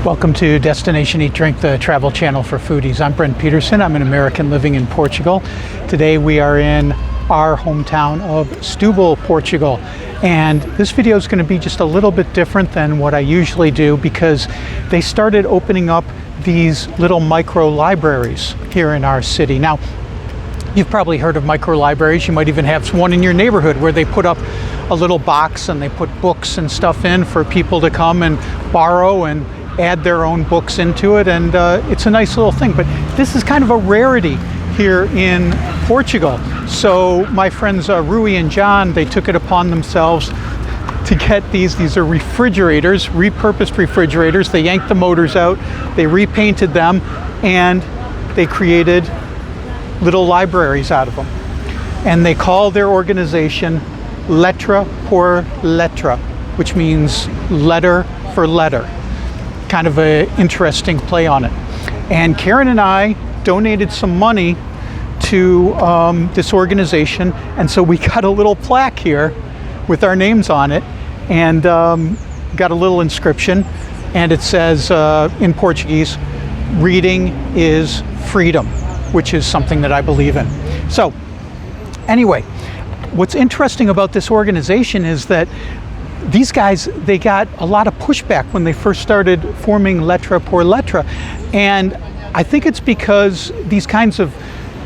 Welcome to Destination Eat Drink, the travel channel for foodies. I'm Brent Peterson. I'm an American living in Portugal. Today we are in our hometown of Setúbal, Portugal. And this video is going to be just a little bit different than what I usually do because they started opening up these little micro libraries here in our city. Now, you've probably heard of micro libraries. You might even have one in your neighborhood where they put up a little box and they put books and stuff in for people to come and borrow and add their own books into it, and it's a nice little thing. But this is kind of a rarity here in Portugal. So my friends Rui and John, they took it upon themselves to get these. These are refrigerators, repurposed refrigerators. They yanked the motors out, they repainted them, and they created little libraries out of them. And they call their organization Letra por Letra, which means letter for letter. Kind of an interesting play on it. And Karen and I donated some money to this organization, and so we got a little plaque here with our names on it, and got a little inscription, and it says in Portuguese, "Reading is freedom," which is something that I believe in. So anyway, what's interesting about this organization is that these guys, they got a lot of pushback when they first started forming Letra por Letra. And I think it's because these kinds of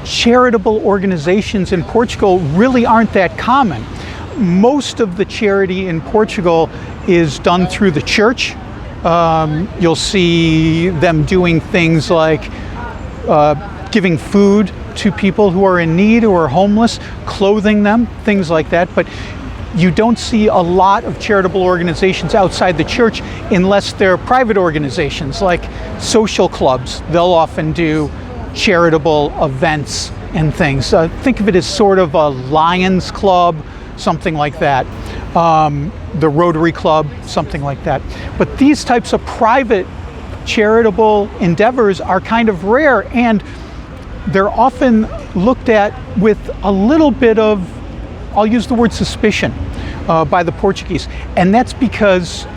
charitable organizations in Portugal really aren't that common. Most of the charity in Portugal is done through the church. You'll see them doing things like giving food to people who are in need or are homeless, clothing them, things like that. But you don't see a lot of charitable organizations outside the church unless they're private organizations like social clubs. They'll often do charitable events and things. Think of it as sort of a Lions Club, something like that. The Rotary Club, something like that. But these types of private charitable endeavors are kind of rare, and they're often looked at with a little bit of, I'll use the word suspicion, by the Portuguese. And that's because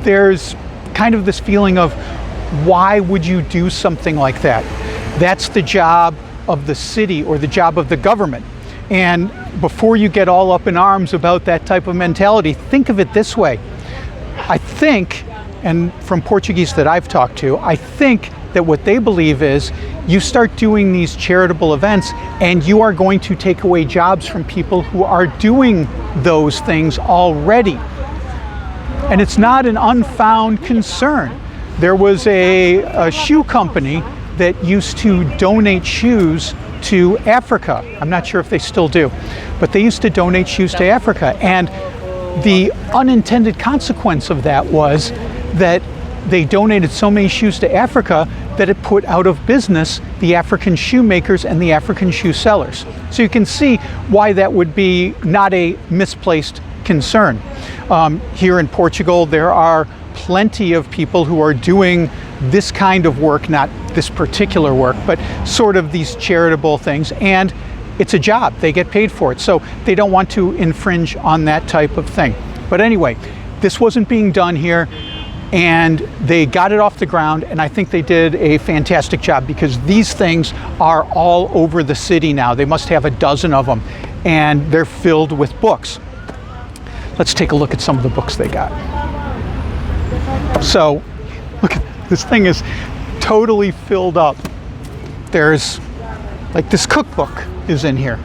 there's kind of this feeling of, why would you do something like that? That's the job of the city or the job of the government. And before you get all up in arms about that type of mentality, think of it this way. I think, and from Portuguese that I've talked to, I think that what they believe is you start doing these charitable events and you are going to take away jobs from people who are doing those things already. And it's not an unfound concern. There was a shoe company that used to donate shoes to Africa. I'm not sure if they still do, but they used to donate shoes to Africa. And the unintended consequence of that was that they donated so many shoes to Africa that it put out of business the African shoemakers and the African shoe sellers. So you can see why that would be not a misplaced concern. Here in Portugal, there are plenty of people who are doing this kind of work, not this particular work, but sort of these charitable things, and it's a job. They get paid for it, so they don't want to infringe on that type of thing. But anyway, this wasn't being done here, and they got it off the ground, and I think they did a fantastic job because these things are all over the city now. They must have a dozen of them, and they're filled with books. Let's take a look at some of the books they got. So, look, this thing is totally filled up. There's, like, this cookbook is in here.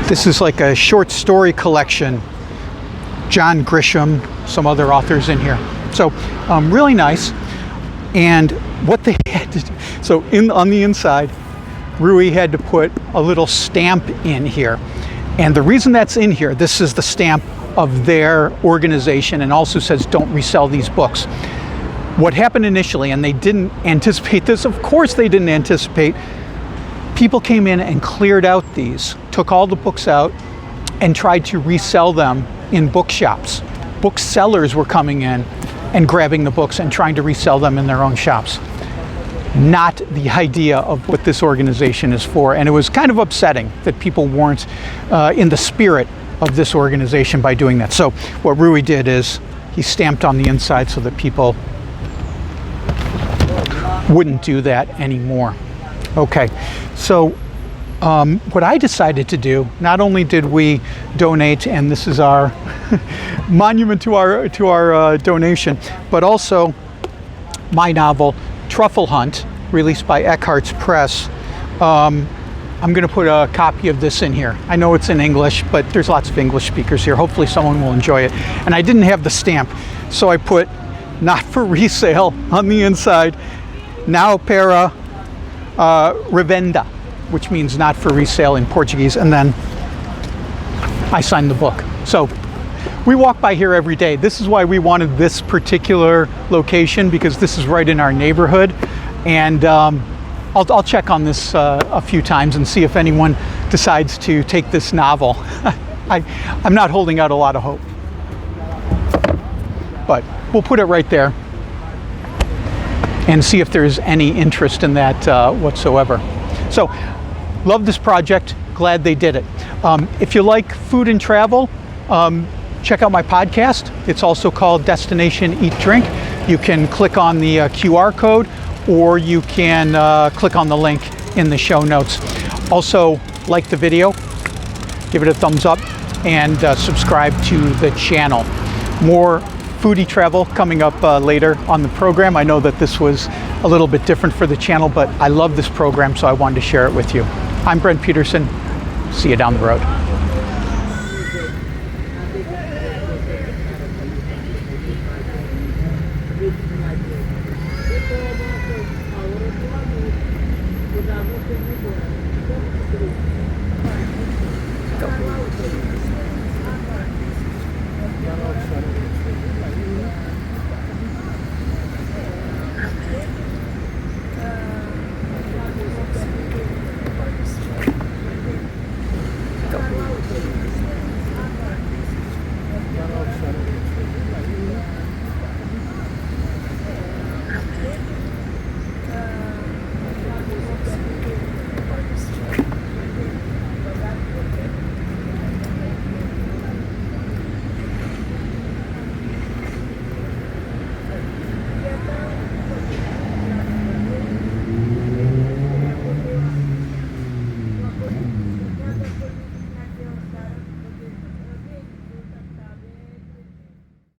This is like a short story collection. John Grisham, some other authors in here. So really nice. And what they had to do, so on the inside, Rui had to put a little stamp in here. And the reason that's in here, this is the stamp of their organization, and also says don't resell these books. What happened initially, and they didn't anticipate this, of course they didn't anticipate, people came in and cleared out these, took all the books out, and tried to resell them in bookshops. Booksellers were coming in and grabbing the books and trying to resell them in their own shops. Not the idea of what this organization is for, and it was kind of upsetting that people weren't in the spirit of this organization by doing that. So what Rui did is he stamped on the inside so that people wouldn't do that anymore. Okay, so what I decided to do, not only did we donate, and this is our monument to our donation, but also my novel Truffle Hunt, released by Eckhart's Press. I'm going to put a copy of this in here. I know it's in English, but there's lots of English speakers here. Hopefully someone will enjoy it. And I didn't have the stamp, so I put "not for resale" on the inside. Não para revenda, which means not for resale in Portuguese, and then I signed the book. So we walk by here every day. This is why we wanted this particular location, because this is right in our neighborhood. And I'll check on this a few times and see if anyone decides to take this novel. I'm not holding out a lot of hope, but we'll put it right there and see if there's any interest in that whatsoever. So, love this project, glad they did it. If you like food and travel, check out my podcast. It's also called Destination Eat Drink. You can click on the QR code, or you can click on the link in the show notes. Also, like the video, give it a thumbs up, and subscribe to the channel. More foodie travel coming up later on the program. I know that this was a little bit different for the channel, but I love this program, so I wanted to share it with you. I'm Brent Peterson. See you down the road. Ahora